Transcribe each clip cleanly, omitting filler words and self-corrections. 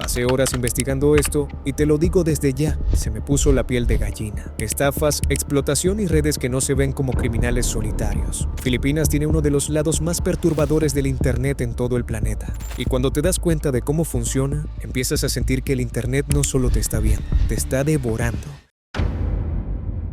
Pasé horas investigando esto y te lo digo desde ya, se me puso la piel de gallina. Estafas, explotación y redes que no se ven como criminales solitarios. Filipinas tiene uno de los lados más perturbadores del Internet en todo el planeta. Y cuando te das cuenta de cómo funciona, empiezas a sentir que el Internet no solo te está viendo, te está devorando.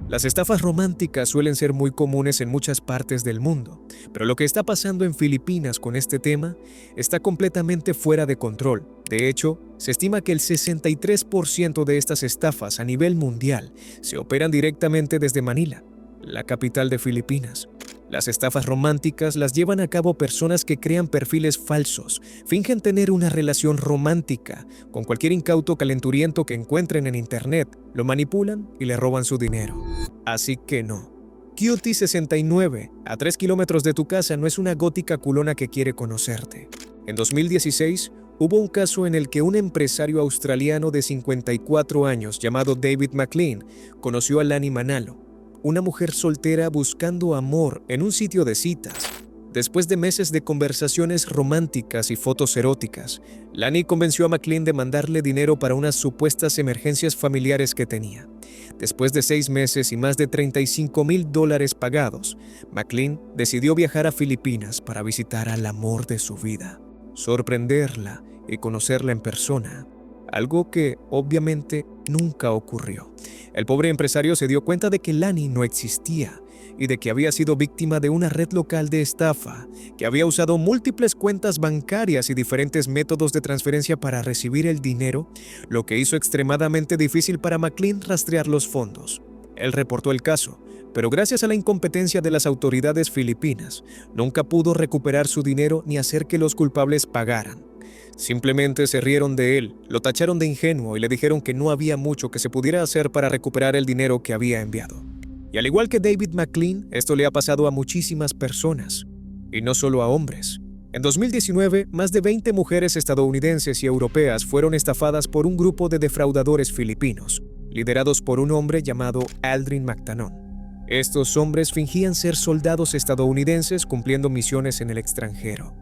Las estafas románticas suelen ser muy comunes en muchas partes del mundo, pero lo que está pasando en Filipinas con este tema está completamente fuera de control. De hecho, se estima que el 63% de estas estafas a nivel mundial se operan directamente desde Manila, la capital de Filipinas. Las estafas románticas las llevan a cabo personas que crean perfiles falsos, fingen tener una relación romántica con cualquier incauto calenturiento que encuentren en internet, lo manipulan y le roban su dinero. Así que no. Cutie 69, a 3 kilómetros de tu casa, no es una gótica culona que quiere conocerte. En 2016, hubo un caso en el que un empresario australiano de 54 años llamado David McLean conoció a Lani Manalo, una mujer soltera buscando amor en un sitio de citas. Después de meses de conversaciones románticas y fotos eróticas, Lani convenció a McLean de mandarle dinero para unas supuestas emergencias familiares que tenía. Después de 6 meses y más de $35,000 pagados, McLean decidió viajar a Filipinas para visitar al amor de su vida, sorprenderla y conocerla en persona. Algo que, obviamente, nunca ocurrió. El pobre empresario se dio cuenta de que Lani no existía y de que había sido víctima de una red local de estafa, que había usado múltiples cuentas bancarias y diferentes métodos de transferencia para recibir el dinero, lo que hizo extremadamente difícil para McLean rastrear los fondos. Él reportó el caso, pero gracias a la incompetencia de las autoridades filipinas, nunca pudo recuperar su dinero ni hacer que los culpables pagaran. Simplemente se rieron de él, lo tacharon de ingenuo y le dijeron que no había mucho que se pudiera hacer para recuperar el dinero que había enviado. Y al igual que David McLean, esto le ha pasado a muchísimas personas, y no solo a hombres. En 2019, más de 20 mujeres estadounidenses y europeas fueron estafadas por un grupo de defraudadores filipinos, liderados por un hombre llamado Aldrin McTanon. Estos hombres fingían ser soldados estadounidenses cumpliendo misiones en el extranjero.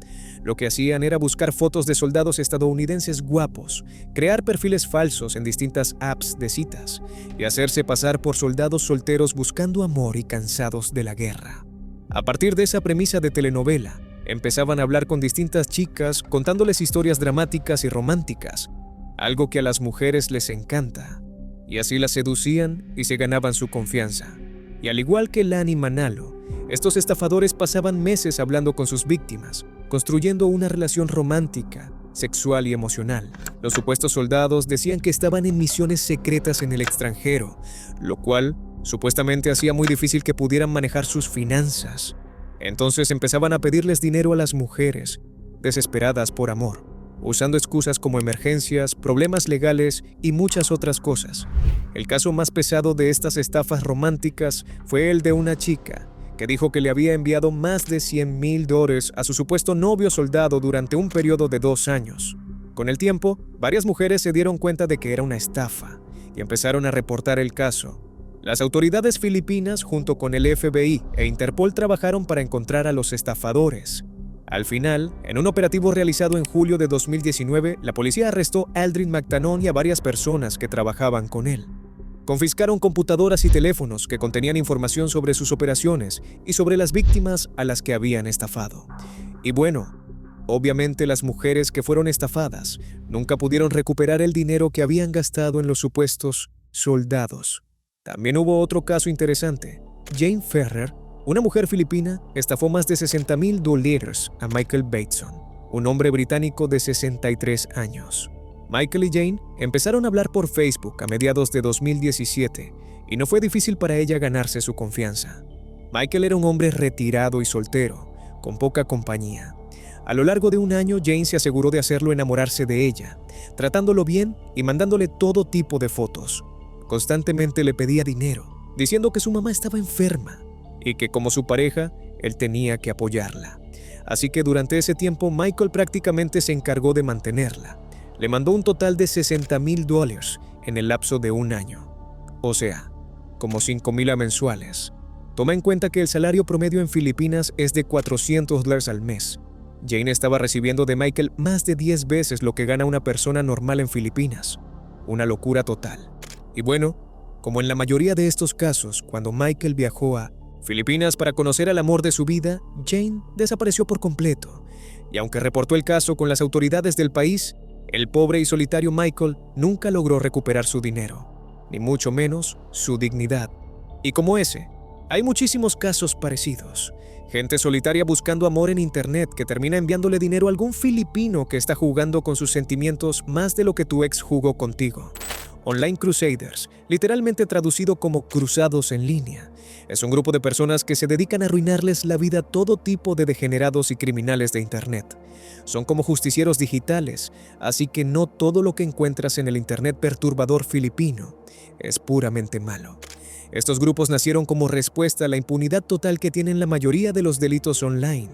Lo que hacían era buscar fotos de soldados estadounidenses guapos, crear perfiles falsos en distintas apps de citas y hacerse pasar por soldados solteros buscando amor y cansados de la guerra. A partir de esa premisa de telenovela, empezaban a hablar con distintas chicas contándoles historias dramáticas y románticas, algo que a las mujeres les encanta, y así las seducían y se ganaban su confianza. Y al igual que Lani Manalo, estos estafadores pasaban meses hablando con sus víctimas, construyendo una relación romántica, sexual y emocional. Los supuestos soldados decían que estaban en misiones secretas en el extranjero, lo cual supuestamente hacía muy difícil que pudieran manejar sus finanzas. Entonces empezaban a pedirles dinero a las mujeres, desesperadas por amor, usando excusas como emergencias, problemas legales y muchas otras cosas. El caso más pesado de estas estafas románticas fue el de una chica que dijo que le había enviado más de $100,000 a su supuesto novio soldado durante un periodo de 2 años. Con el tiempo, varias mujeres se dieron cuenta de que era una estafa y empezaron a reportar el caso. Las autoridades filipinas, junto con el FBI e Interpol, trabajaron para encontrar a los estafadores. Al final, en un operativo realizado en julio de 2019, la policía arrestó a Aldrin McTanon y a varias personas que trabajaban con él. Confiscaron computadoras y teléfonos que contenían información sobre sus operaciones y sobre las víctimas a las que habían estafado. Y bueno, obviamente las mujeres que fueron estafadas nunca pudieron recuperar el dinero que habían gastado en los supuestos soldados. También hubo otro caso interesante. Jane Ferrer, una mujer filipina, estafó más de $60,000 a Michael Bateson, un hombre británico de 63 años. Michael y Jane empezaron a hablar por Facebook a mediados de 2017 y no fue difícil para ella ganarse su confianza. Michael era un hombre retirado y soltero, con poca compañía. A lo largo de un año, Jane se aseguró de hacerlo enamorarse de ella, tratándolo bien y mandándole todo tipo de fotos. Constantemente le pedía dinero, diciendo que su mamá estaba enferma y que como su pareja, él tenía que apoyarla. Así que durante ese tiempo, Michael prácticamente se encargó de mantenerla. Le mandó un total de $60,000 en el lapso de un año. O sea, como $5,000 mensuales. Toma en cuenta que el salario promedio en Filipinas es de $400 al mes. Jane estaba recibiendo de Michael más de 10 veces lo que gana una persona normal en Filipinas. Una locura total. Y bueno, como en la mayoría de estos casos, cuando Michael viajó a Filipinas para conocer al amor de su vida, Jane desapareció por completo. Y aunque reportó el caso con las autoridades del país, el pobre y solitario Michael nunca logró recuperar su dinero, ni mucho menos su dignidad. Y como ese, hay muchísimos casos parecidos. Gente solitaria buscando amor en internet que termina enviándole dinero a algún filipino que está jugando con sus sentimientos más de lo que tu ex jugó contigo. Online Crusaders, literalmente traducido como cruzados en línea, es un grupo de personas que se dedican a arruinarles la vida a todo tipo de degenerados y criminales de internet. Son como justicieros digitales, así que no todo lo que encuentras en el internet perturbador filipino es puramente malo. Estos grupos nacieron como respuesta a la impunidad total que tienen la mayoría de los delitos online,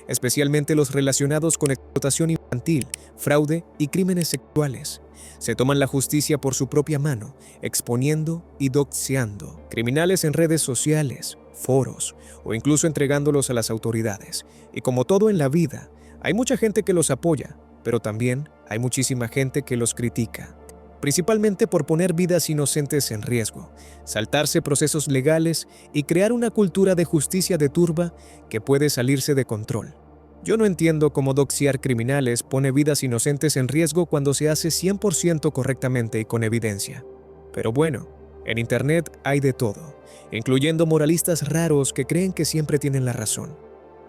especialmente los relacionados con explotación infantil, fraude y crímenes sexuales. Se toman la justicia por su propia mano, exponiendo y doxeando criminales en redes sociales, foros o incluso entregándolos a las autoridades. Y como todo en la vida, hay mucha gente que los apoya, pero también hay muchísima gente que los critica, principalmente por poner vidas inocentes en riesgo, saltarse procesos legales y crear una cultura de justicia de turba que puede salirse de control. Yo no entiendo cómo doxear criminales pone vidas inocentes en riesgo cuando se hace 100% correctamente y con evidencia. Pero bueno, en internet hay de todo, incluyendo moralistas raros que creen que siempre tienen la razón.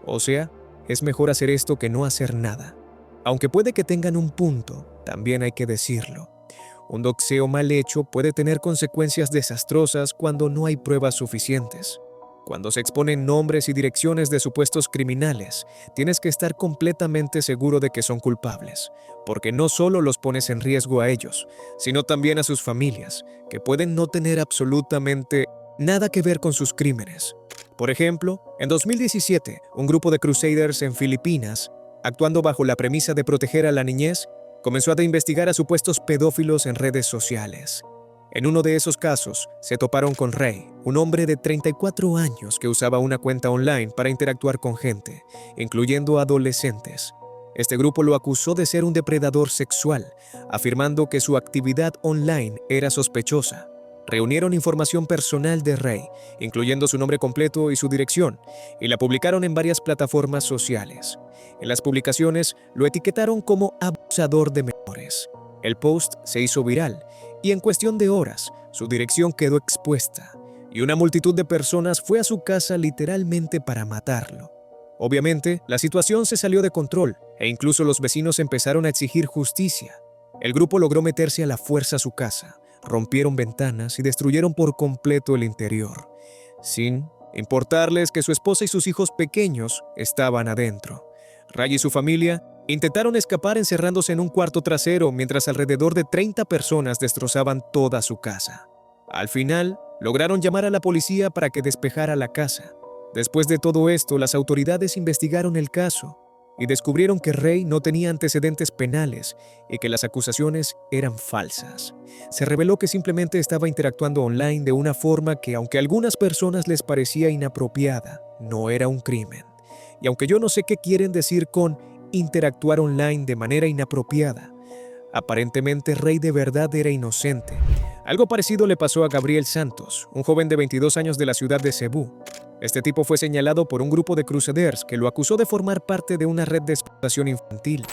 O sea, es mejor hacer esto que no hacer nada. Aunque puede que tengan un punto, también hay que decirlo. Un doxeo mal hecho puede tener consecuencias desastrosas cuando no hay pruebas suficientes. Cuando se exponen nombres y direcciones de supuestos criminales, tienes que estar completamente seguro de que son culpables, porque no solo los pones en riesgo a ellos, sino también a sus familias, que pueden no tener absolutamente nada que ver con sus crímenes. Por ejemplo, en 2017, un grupo de Crusaders en Filipinas, actuando bajo la premisa de proteger a la niñez, comenzó a investigar a supuestos pedófilos en redes sociales. En uno de esos casos, se toparon con Ray, un hombre de 34 años que usaba una cuenta online para interactuar con gente, incluyendo adolescentes. Este grupo lo acusó de ser un depredador sexual, afirmando que su actividad online era sospechosa. Reunieron información personal de Ray, incluyendo su nombre completo y su dirección, y la publicaron en varias plataformas sociales. En las publicaciones lo etiquetaron como abusador de menores. El post se hizo viral, y en cuestión de horas, su dirección quedó expuesta, y una multitud de personas fue a su casa literalmente para matarlo. Obviamente, la situación se salió de control, e incluso los vecinos empezaron a exigir justicia. El grupo logró meterse a la fuerza a su casa, rompieron ventanas y destruyeron por completo el interior, sin importarles que su esposa y sus hijos pequeños estaban adentro. Ray y su familia intentaron escapar encerrándose en un cuarto trasero mientras alrededor de 30 personas destrozaban toda su casa. Al final, lograron llamar a la policía para que despejara la casa. Después de todo esto, las autoridades investigaron el caso y descubrieron que Ray no tenía antecedentes penales y que las acusaciones eran falsas. Se reveló que simplemente estaba interactuando online de una forma que, aunque a algunas personas les parecía inapropiada, no era un crimen. Y aunque yo no sé qué quieren decir con interactuar online de manera inapropiada, aparentemente Ray de verdad era inocente. Algo parecido le pasó a Gabriel Santos, un joven de 22 años de la ciudad de Cebú. Este tipo fue señalado por un grupo de crusaders que lo acusó de formar parte de una red de explotación infantil.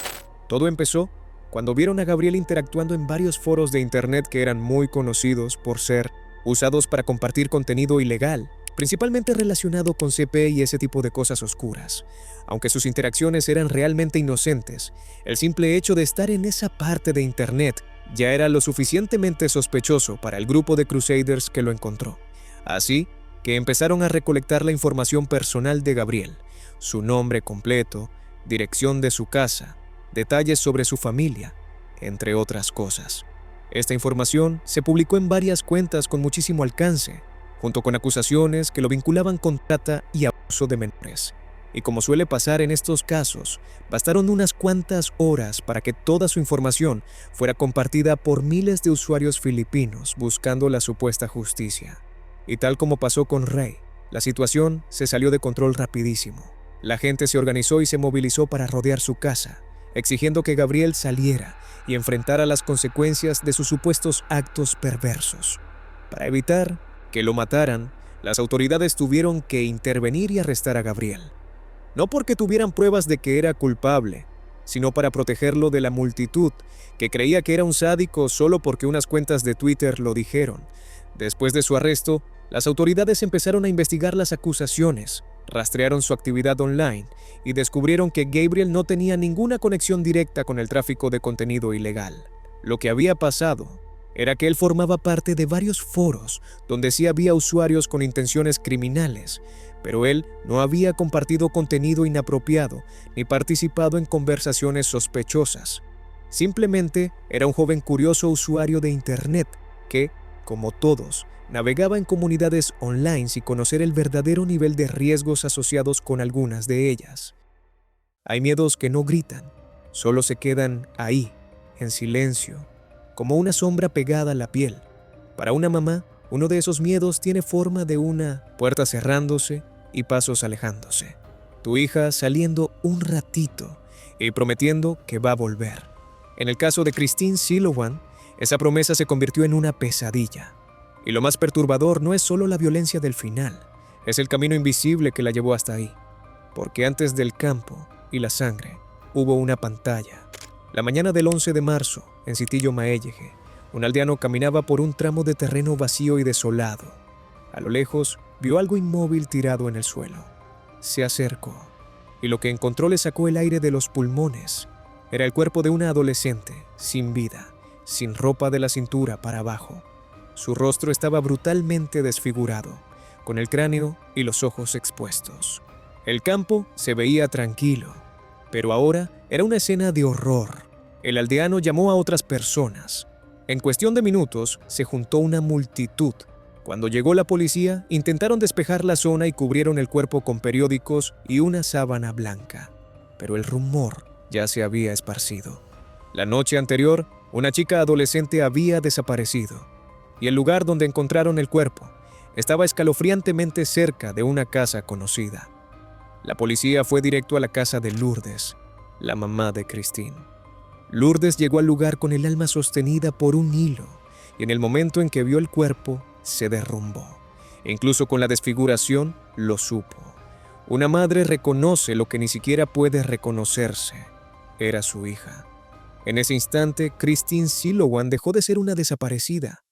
Todo empezó cuando vieron a Gabriel interactuando en varios foros de internet que eran muy conocidos por ser usados para compartir contenido ilegal, principalmente relacionado con CP y ese tipo de cosas oscuras. Aunque sus interacciones eran realmente inocentes, el simple hecho de estar en esa parte de internet ya era lo suficientemente sospechoso para el grupo de Crusaders que lo encontró. Así que empezaron a recolectar la información personal de Gabriel, su nombre completo, dirección de su casa, detalles sobre su familia, entre otras cosas. Esta información se publicó en varias cuentas con muchísimo alcance, junto con acusaciones que lo vinculaban con trata y abuso de menores. Y como suele pasar en estos casos, bastaron unas cuantas horas para que toda su información fuera compartida por miles de usuarios filipinos buscando la supuesta justicia. Y tal como pasó con Ray, la situación se salió de control rapidísimo. La gente se organizó y se movilizó para rodear su casa, exigiendo que Gabriel saliera y enfrentara las consecuencias de sus supuestos actos perversos. Para evitar que lo mataran, las autoridades tuvieron que intervenir y arrestar a Gabriel. No porque tuvieran pruebas de que era culpable, sino para protegerlo de la multitud que creía que era un sádico solo porque unas cuentas de Twitter lo dijeron. Después de su arresto, las autoridades empezaron a investigar las acusaciones, rastrearon su actividad online y descubrieron que Gabriel no tenía ninguna conexión directa con el tráfico de contenido ilegal. Lo que había pasado era que él formaba parte de varios foros donde sí había usuarios con intenciones criminales, pero él no había compartido contenido inapropiado ni participado en conversaciones sospechosas. Simplemente era un joven curioso usuario de Internet que, como todos, navegaba en comunidades online sin conocer el verdadero nivel de riesgos asociados con algunas de ellas. Hay miedos que no gritan, solo se quedan ahí, en silencio, como una sombra pegada a la piel. Para una mamá, uno de esos miedos tiene forma de una puerta cerrándose y pasos alejándose. Tu hija saliendo un ratito y prometiendo que va a volver. En el caso de Christine Silowan, esa promesa se convirtió en una pesadilla. Y lo más perturbador no es solo la violencia del final, es el camino invisible que la llevó hasta ahí. Porque antes del campo y la sangre, hubo una pantalla. La mañana del 11 de marzo, en Sitillo Maelleje, un aldeano caminaba por un tramo de terreno vacío y desolado. A lo lejos, vio algo inmóvil tirado en el suelo. Se acercó, y lo que encontró le sacó el aire de los pulmones. Era el cuerpo de una adolescente, sin vida, sin ropa de la cintura para abajo. Su rostro estaba brutalmente desfigurado, con el cráneo y los ojos expuestos. El campo se veía tranquilo, pero ahora era una escena de horror. El aldeano llamó a otras personas. En cuestión de minutos, se juntó una multitud. Cuando llegó la policía, intentaron despejar la zona y cubrieron el cuerpo con periódicos y una sábana blanca. Pero el rumor ya se había esparcido. La noche anterior, una chica adolescente había desaparecido, y el lugar donde encontraron el cuerpo estaba escalofriantemente cerca de una casa conocida. La policía fue directo a la casa de Lourdes, la mamá de Christine. Lourdes llegó al lugar con el alma sostenida por un hilo, y en el momento en que vio el cuerpo, se derrumbó. Incluso con la desfiguración, lo supo. Una madre reconoce lo que ni siquiera puede reconocerse. Era su hija. En ese instante, Christine Silowan dejó de ser una desaparecida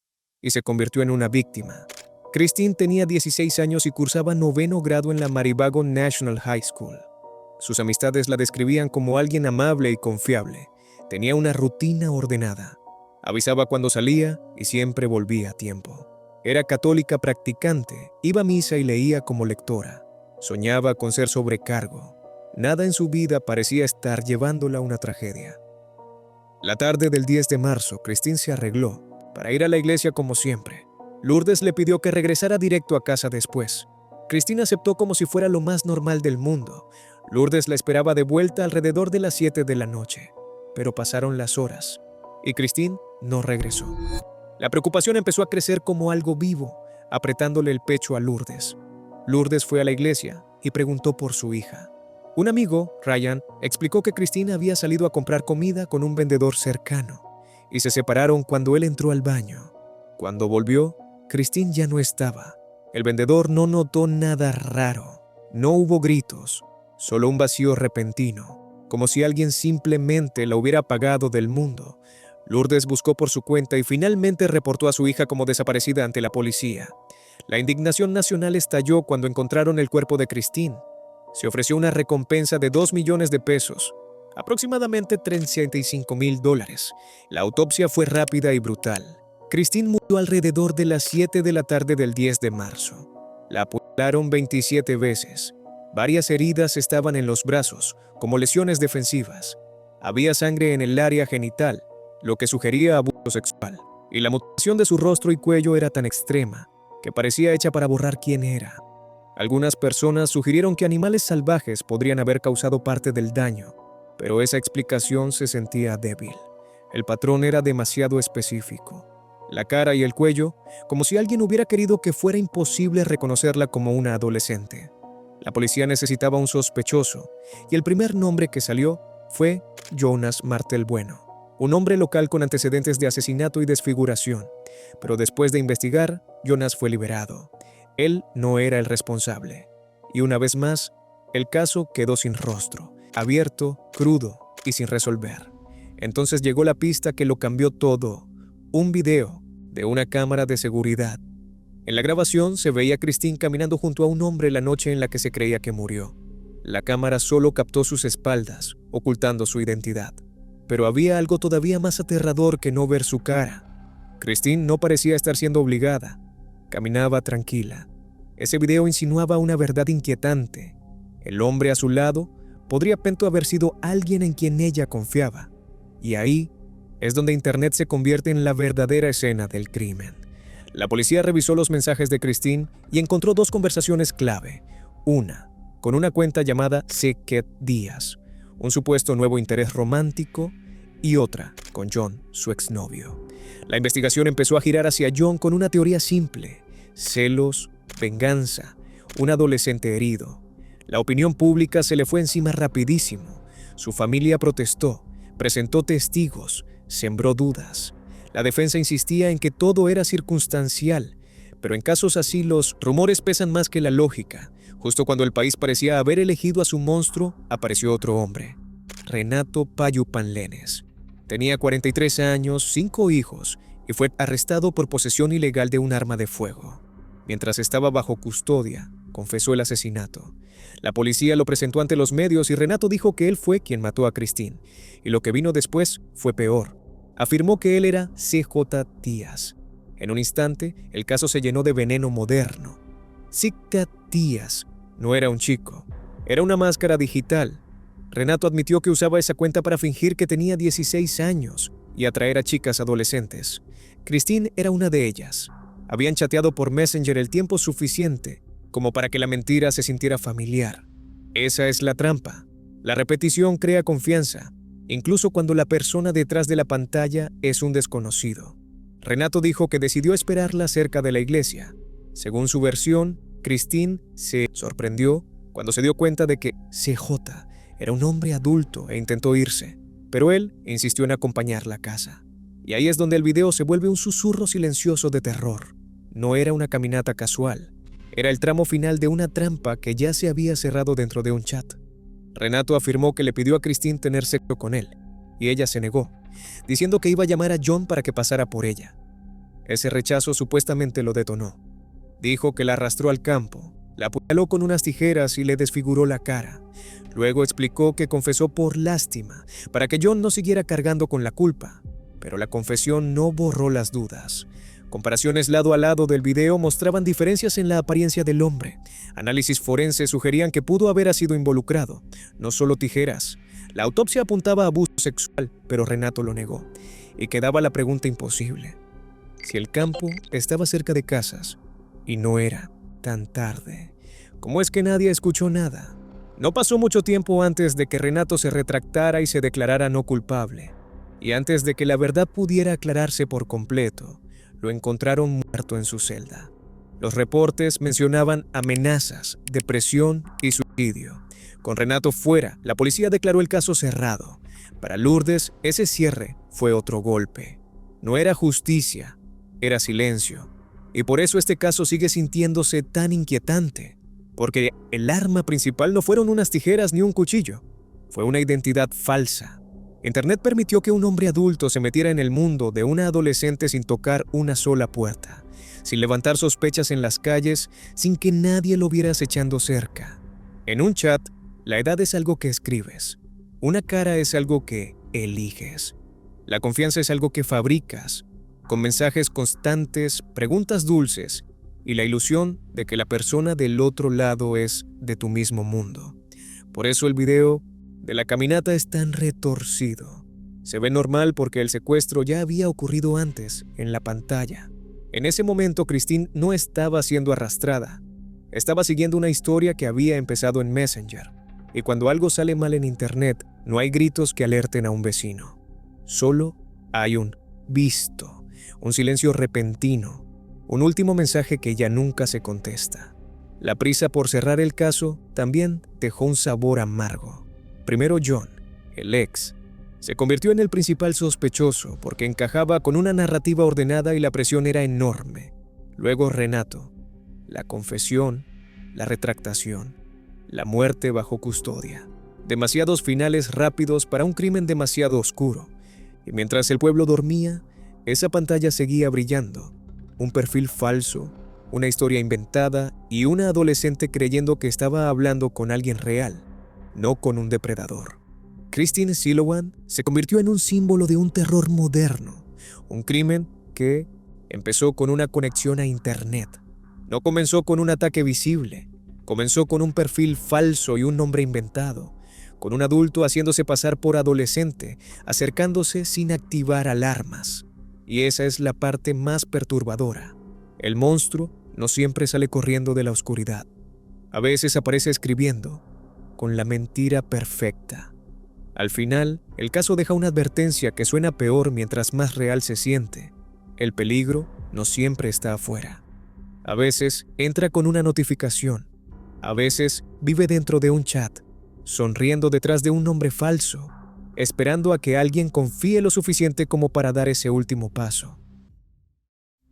y se convirtió en una víctima. Christine tenía 16 años y cursaba 9º grado en la Maribago National High School. Sus amistades la describían como alguien amable y confiable. Tenía una rutina ordenada. Avisaba cuando salía y siempre volvía a tiempo. Era católica practicante, iba a misa y leía como lectora. Soñaba con ser sobrecargo. Nada en su vida parecía estar llevándola a una tragedia. La tarde del 10 de marzo, Christine se arregló para ir a la iglesia como siempre. Lourdes le pidió que regresara directo a casa después. Christine aceptó como si fuera lo más normal del mundo. Lourdes la esperaba de vuelta alrededor de las 7 de la noche. Pero pasaron las horas y Christine no regresó. La preocupación empezó a crecer como algo vivo, apretándole el pecho a Lourdes. Lourdes fue a la iglesia y preguntó por su hija. Un amigo, Ryan, explicó que Christine había salido a comprar comida con un vendedor cercano y se separaron cuando él entró al baño. Cuando volvió, Christine ya no estaba. El vendedor no notó nada raro. No hubo gritos, solo un vacío repentino, como si alguien simplemente la hubiera apagado del mundo. Lourdes buscó por su cuenta y finalmente reportó a su hija como desaparecida ante la policía. La indignación nacional estalló cuando encontraron el cuerpo de Christine. Se ofreció una recompensa de 2 millones de pesos, aproximadamente $35,000. La autopsia fue rápida y brutal. Christine murió alrededor de las 7 de la tarde del 10 de marzo. La apuñalaron 27 veces. Varias heridas estaban en los brazos, como lesiones defensivas. Había sangre en el área genital, lo que sugería abuso sexual. Y la mutilación de su rostro y cuello era tan extrema que parecía hecha para borrar quién era. Algunas personas sugirieron que animales salvajes podrían haber causado parte del daño, pero esa explicación se sentía débil. El patrón era demasiado específico. La cara y el cuello, como si alguien hubiera querido que fuera imposible reconocerla como una adolescente. La policía necesitaba un sospechoso, y el primer nombre que salió fue Jonas Martelbueno, un hombre local con antecedentes de asesinato y desfiguración. Pero después de investigar, Jonas fue liberado. Él no era el responsable. Y una vez más, el caso quedó sin rostro, abierto, crudo y sin resolver. Entonces llegó la pista que lo cambió todo: un video de una cámara de seguridad. En la grabación se veía a Christine caminando junto a un hombre la noche en la que se creía que murió. La cámara solo captó sus espaldas, ocultando su identidad. Pero había algo todavía más aterrador que no ver su cara. Christine no parecía estar siendo obligada. Caminaba tranquila. Ese video insinuaba una verdad inquietante. El hombre a su lado podría pronto haber sido alguien en quien ella confiaba. Y ahí es donde Internet se convierte en la verdadera escena del crimen. La policía revisó los mensajes de Christine y encontró dos conversaciones clave. Una, con una cuenta llamada Seket Díaz, un supuesto nuevo interés romántico, y otra, con John, su exnovio. La investigación empezó a girar hacia John con una teoría simple: celos, venganza, un adolescente herido. La opinión pública se le fue encima rapidísimo. Su familia protestó, presentó testigos, sembró dudas. La defensa insistía en que todo era circunstancial, pero en casos así los rumores pesan más que la lógica. Justo cuando el país parecía haber elegido a su monstruo, apareció otro hombre: Renato Payupanlenes. Tenía 43 años, 5 hijos, y fue arrestado por posesión ilegal de un arma de fuego. Mientras estaba bajo custodia, confesó el asesinato. La policía lo presentó ante los medios y Renato dijo que él fue quien mató a Christine, y lo que vino después fue peor. Afirmó que él era CJ Díaz. En un instante, el caso se llenó de veneno moderno. CJ Díaz no era un chico, era una máscara digital. Renato admitió que usaba esa cuenta para fingir que tenía 16 años y atraer a chicas adolescentes. Christine era una de ellas. Habían chateado por Messenger el tiempo suficiente como para que la mentira se sintiera familiar. Esa es la trampa. La repetición crea confianza, incluso cuando la persona detrás de la pantalla es un desconocido. Renato dijo que decidió esperarla cerca de la iglesia. Según su versión, Christine se sorprendió cuando se dio cuenta de que CJ era un hombre adulto e intentó irse, pero él insistió en acompañarla a casa. Y ahí es donde el video se vuelve un susurro silencioso de terror. No era una caminata casual, era el tramo final de una trampa que ya se había cerrado dentro de un chat. Renato afirmó que le pidió a Christine tener sexo con él, y ella se negó, diciendo que iba a llamar a John para que pasara por ella. Ese rechazo supuestamente lo detonó. Dijo que la arrastró al campo, la apuñaló con unas tijeras y le desfiguró la cara. Luego explicó que confesó por lástima, para que John no siguiera cargando con la culpa. Pero la confesión no borró las dudas. Comparaciones lado a lado del video mostraban diferencias en la apariencia del hombre. Análisis forenses sugerían que pudo haber sido involucrado, no solo tijeras. La autopsia apuntaba a abuso sexual, pero Renato lo negó. Y quedaba la pregunta imposible: si el campo estaba cerca de casas y no era tan tarde, ¿cómo es que nadie escuchó nada? No pasó mucho tiempo antes de que Renato se retractara y se declarara no culpable. Y antes de que la verdad pudiera aclararse por completo, lo encontraron muerto en su celda. Los reportes mencionaban amenazas, depresión y suicidio. Con Renato fuera, la policía declaró el caso cerrado. Para Lourdes, ese cierre fue otro golpe. No era justicia, era silencio. Y por eso este caso sigue sintiéndose tan inquietante. Porque el arma principal no fueron unas tijeras ni un cuchillo. Fue una identidad falsa. Internet permitió que un hombre adulto se metiera en el mundo de una adolescente sin tocar una sola puerta, sin levantar sospechas en las calles, sin que nadie lo viera acechando cerca. En un chat, la edad es algo que escribes. Una cara es algo que eliges. La confianza es algo que fabricas, con mensajes constantes, preguntas dulces y la ilusión de que la persona del otro lado es de tu mismo mundo. Por eso el video de la caminata es tan retorcido. Se ve normal porque el secuestro ya había ocurrido antes, en la pantalla. En ese momento Christine no estaba siendo arrastrada. Estaba siguiendo una historia que había empezado en Messenger. Y cuando algo sale mal en Internet, no hay gritos que alerten a un vecino. Solo hay un visto, un silencio repentino, un último mensaje que ya nunca se contesta. La prisa por cerrar el caso también dejó un sabor amargo. Primero John, el ex, se convirtió en el principal sospechoso porque encajaba con una narrativa ordenada y la presión era enorme. Luego Renato, la confesión, la retractación, la muerte bajo custodia. Demasiados finales rápidos para un crimen demasiado oscuro. Y mientras el pueblo dormía, esa pantalla seguía brillando. Un perfil falso, una historia inventada y una adolescente creyendo que estaba hablando con alguien real, no con un depredador. Christine Silowan se convirtió en un símbolo de un terror moderno, un crimen que empezó con una conexión a Internet. No comenzó con un ataque visible, comenzó con un perfil falso y un nombre inventado, con un adulto haciéndose pasar por adolescente, acercándose sin activar alarmas. Y esa es la parte más perturbadora. El monstruo no siempre sale corriendo de la oscuridad. A veces aparece escribiendo, con la mentira perfecta. Al final, el caso deja una advertencia que suena peor mientras más real se siente. El peligro no siempre está afuera. A veces entra con una notificación. A veces vive dentro de un chat, sonriendo detrás de un nombre falso, esperando a que alguien confíe lo suficiente como para dar ese último paso.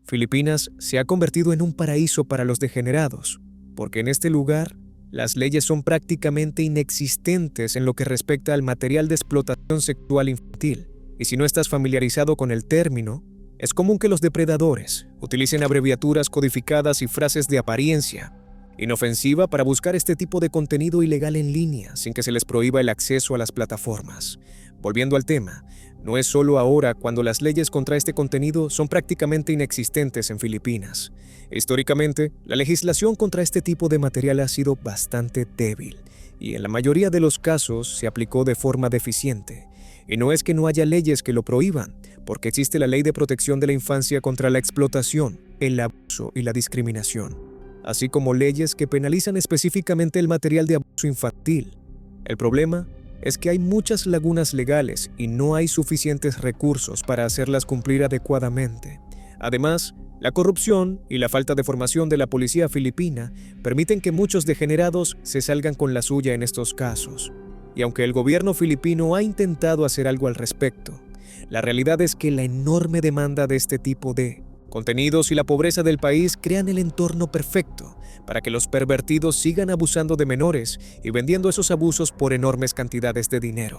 Filipinas se ha convertido en un paraíso para los degenerados, porque en este lugar las leyes son prácticamente inexistentes en lo que respecta al material de explotación sexual infantil, y si no estás familiarizado con el término, es común que los depredadores utilicen abreviaturas codificadas y frases de apariencia inofensiva para buscar este tipo de contenido ilegal en línea sin que se les prohíba el acceso a las plataformas. Volviendo al tema, no es solo ahora cuando las leyes contra este contenido son prácticamente inexistentes en Filipinas. Históricamente, la legislación contra este tipo de material ha sido bastante débil y en la mayoría de los casos se aplicó de forma deficiente. Y no es que no haya leyes que lo prohíban, porque existe la Ley de Protección de la Infancia contra la explotación, el abuso y la discriminación, así como leyes que penalizan específicamente el material de abuso infantil. El problema es que hay muchas lagunas legales y no hay suficientes recursos para hacerlas cumplir adecuadamente. Además, la corrupción y la falta de formación de la policía filipina permiten que muchos degenerados se salgan con la suya en estos casos. Y aunque el gobierno filipino ha intentado hacer algo al respecto, la realidad es que la enorme demanda de este tipo de contenidos y la pobreza del país crean el entorno perfecto para que los pervertidos sigan abusando de menores y vendiendo esos abusos por enormes cantidades de dinero.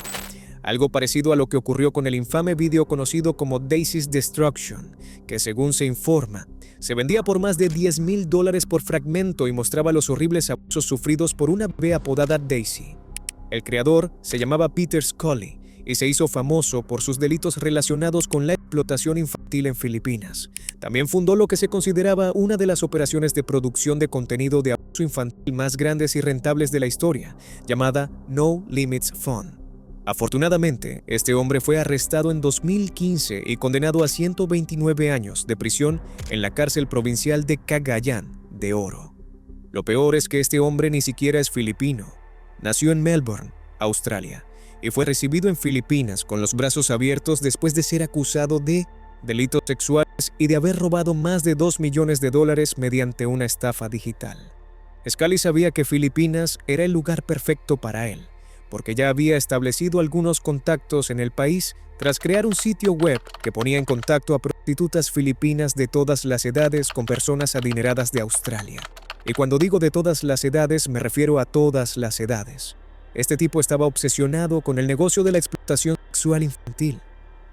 Algo parecido a lo que ocurrió con el infame video conocido como Daisy's Destruction, que según se informa, se vendía por más de $10,000 por fragmento y mostraba los horribles abusos sufridos por una bebé apodada Daisy. El creador se llamaba Peter Scully y se hizo famoso por sus delitos relacionados con la explotación infantil en Filipinas. También fundó lo que se consideraba una de las operaciones de producción de contenido de abuso infantil más grandes y rentables de la historia, llamada No Limits Fund. Afortunadamente, este hombre fue arrestado en 2015 y condenado a 129 años de prisión en la cárcel provincial de Cagayan de Oro. Lo peor es que este hombre ni siquiera es filipino. Nació en Melbourne, Australia, y fue recibido en Filipinas con los brazos abiertos después de ser acusado de delitos sexuales y de haber robado más de $2 millones mediante una estafa digital. Scully sabía que Filipinas era el lugar perfecto para él, porque ya había establecido algunos contactos en el país tras crear un sitio web que ponía en contacto a prostitutas filipinas de todas las edades con personas adineradas de Australia. Y cuando digo de todas las edades, me refiero a todas las edades. Este tipo estaba obsesionado con el negocio de la explotación sexual infantil.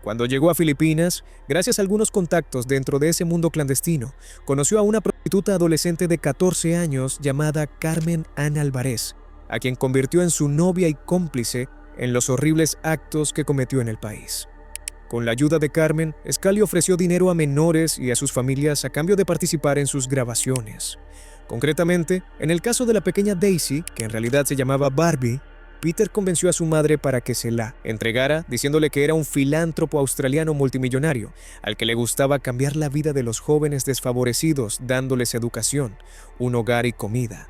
Cuando llegó a Filipinas, gracias a algunos contactos dentro de ese mundo clandestino, conoció a una prostituta adolescente de 14 años llamada Carmen Ann Alvarez, a quien convirtió en su novia y cómplice en los horribles actos que cometió en el país. Con la ayuda de Carmen, Scully ofreció dinero a menores y a sus familias a cambio de participar en sus grabaciones. Concretamente, en el caso de la pequeña Daisy, que en realidad se llamaba Barbie, Peter convenció a su madre para que se la entregara, diciéndole que era un filántropo australiano multimillonario, al que le gustaba cambiar la vida de los jóvenes desfavorecidos, dándoles educación, un hogar y comida.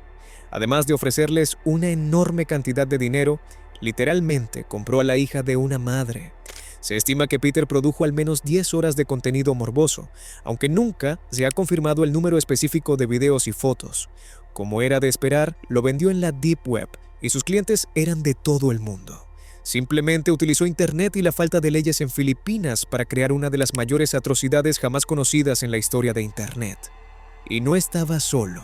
Además de ofrecerles una enorme cantidad de dinero, literalmente compró a la hija de una madre. Se estima que Peter produjo al menos 10 horas de contenido morboso, aunque nunca se ha confirmado el número específico de videos y fotos. Como era de esperar, lo vendió en la Deep Web y sus clientes eran de todo el mundo. Simplemente utilizó Internet y la falta de leyes en Filipinas para crear una de las mayores atrocidades jamás conocidas en la historia de Internet. Y no estaba solo.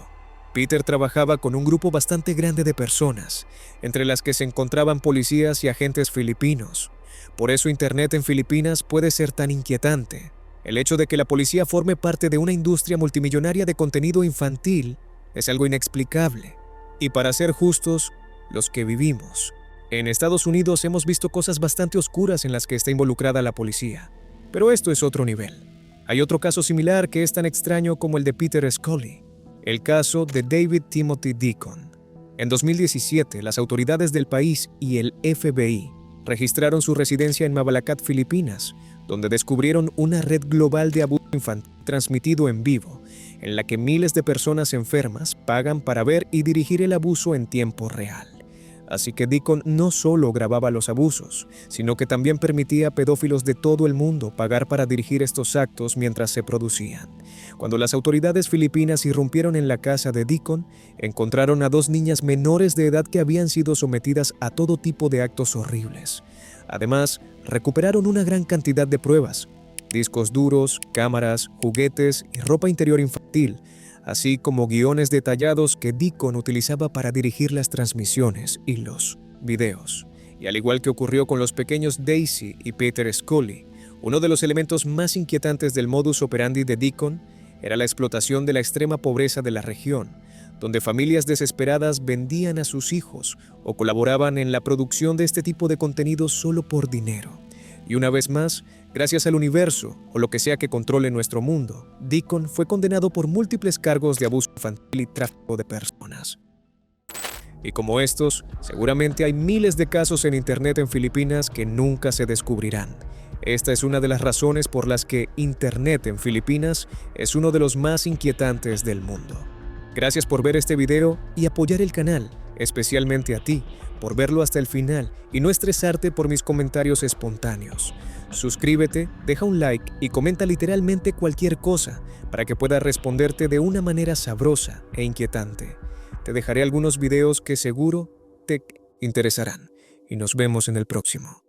Peter trabajaba con un grupo bastante grande de personas, entre las que se encontraban policías y agentes filipinos. Por eso Internet en Filipinas puede ser tan inquietante. El hecho de que la policía forme parte de una industria multimillonaria de contenido infantil es algo inexplicable. Y para ser justos, los que vivimos en Estados Unidos hemos visto cosas bastante oscuras en las que está involucrada la policía. Pero esto es otro nivel. Hay otro caso similar que es tan extraño como el de Peter Scully, el caso de David Timothy Deacon. En 2017, las autoridades del país y el FBI registraron su residencia en Mabalacat, Filipinas, donde descubrieron una red global de abuso infantil transmitido en vivo, en la que miles de personas enfermas pagan para ver y dirigir el abuso en tiempo real. Así que Deacon no solo grababa los abusos, sino que también permitía a pedófilos de todo el mundo pagar para dirigir estos actos mientras se producían. Cuando las autoridades filipinas irrumpieron en la casa de Deacon, encontraron a 2 niñas menores de edad que habían sido sometidas a todo tipo de actos horribles. Además, recuperaron una gran cantidad de pruebas: discos duros, cámaras, juguetes y ropa interior infantil, así como guiones detallados que Deacon utilizaba para dirigir las transmisiones y los videos. Y al igual que ocurrió con los pequeños Daisy y Peter Scully, uno de los elementos más inquietantes del modus operandi de Deacon era la explotación de la extrema pobreza de la región, donde familias desesperadas vendían a sus hijos o colaboraban en la producción de este tipo de contenido solo por dinero. Y una vez más, gracias al universo o lo que sea que controle nuestro mundo, Deacon fue condenado por múltiples cargos de abuso infantil y tráfico de personas. Y como estos, seguramente hay miles de casos en Internet en Filipinas que nunca se descubrirán. Esta es una de las razones por las que Internet en Filipinas es uno de los más inquietantes del mundo. Gracias por ver este video y apoyar el canal, especialmente a ti, por verlo hasta el final y no estresarte por mis comentarios espontáneos. Suscríbete, deja un like y comenta literalmente cualquier cosa para que pueda responderte de una manera sabrosa e inquietante. Te dejaré algunos videos que seguro te interesarán y nos vemos en el próximo.